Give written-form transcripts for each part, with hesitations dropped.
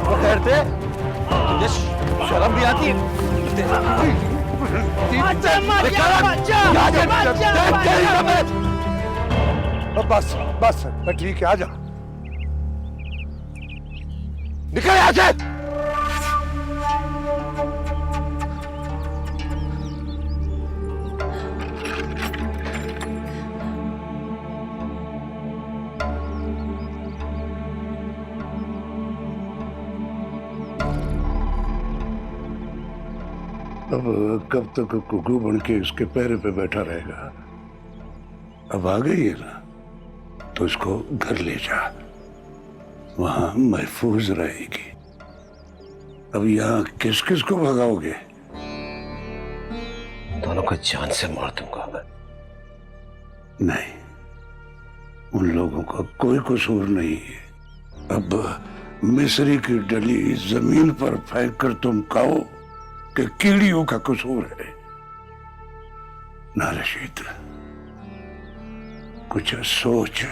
ठहरते तुझे शर्म भी आती है? बस बस मैं ठीक है, आ जा। निकल यहाँ से। अब कब तक कुकू बन के इसके पैर पे बैठा रहेगा? अब आ गई है ना, तो इसको घर ले जा, वहां महफूज रहेगी। अब यहाँ किस किस को भगाओगे? दोनों को जान से मार दूंगा मैं। नहीं, उन लोगों का कोई कसूर नहीं है। अब मिस्री की डली जमीन पर फेंक कर तुम कहो कि कीड़ियों का कसूर है ना। रशीद, कुछ सोच।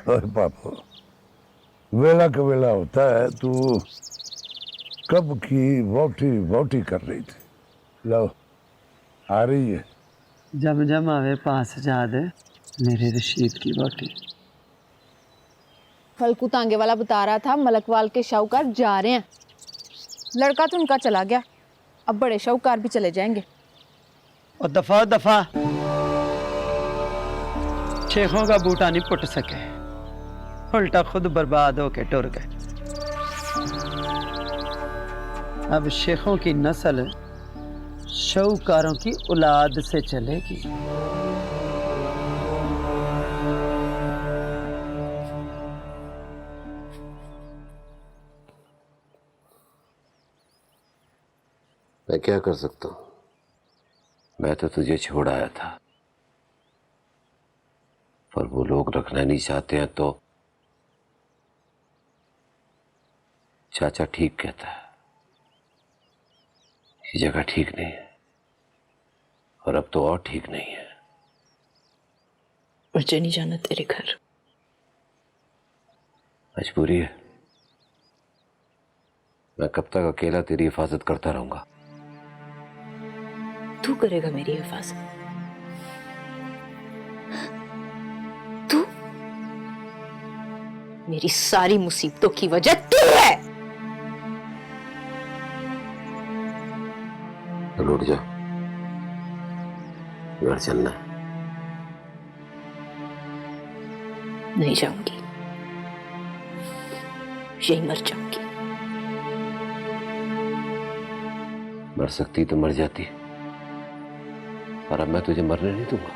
अरे पापा, वेला का वेला होता है, तू कब की वोटी वोटी कर रही थी। लो आ रही है। जम जम आवे पास जा दे मेरे रशीद की वोटी। फलकू तांगे वाला बता रहा था मलकवाल के शाहूकार जा रहे हैं। लड़का तो उनका चला गया, अब बड़े शाहूकार भी चले जाएंगे। और दफा दफा शेखों का बूटा नहीं पुट सके, उल्टा खुद बर्बाद होके टुर गए। अब शेखों की नस्ल शाहूकारों की औलाद से चलेगी। मैं क्या कर सकता हूं? मैं तो तुझे छोड़ आया था, पर वो लोग रखना नहीं चाहते हैं तो चाचा ठीक कहता है, ये जगह ठीक नहीं है, और अब तो और ठीक नहीं है। मुझे नहीं जाना तेरे घर। मजबूरी है। मैं कब तक अकेला तेरी हिफाजत करता रहूंगा? तू करेगा मेरी हिफाजत? तू? मेरी सारी मुसीबतों की वजह तू है। लौट जा, घर चलना है। नहीं जाऊंगी, यही मर जाऊंगी। मर सकती तो मर जाती, पर अब मैं तुझे मरने नहीं दूंगा।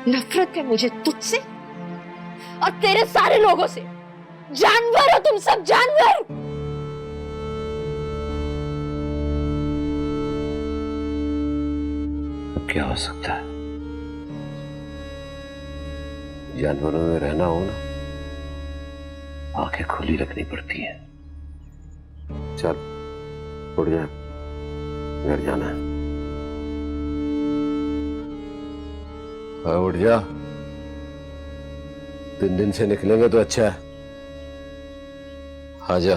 नफरत है मुझे तुझसे और तेरे सारे लोगों से। जानवर हो तुम सब, जानवर। क्या हो सकता है? जानवरों में रहना हो ना, आंखें खुली रखनी पड़ती हैं। चल उठ जा, घर जाना है। हाँ उठ जा, 3 दिन से निकलेंगे तो अच्छा है। आ जा।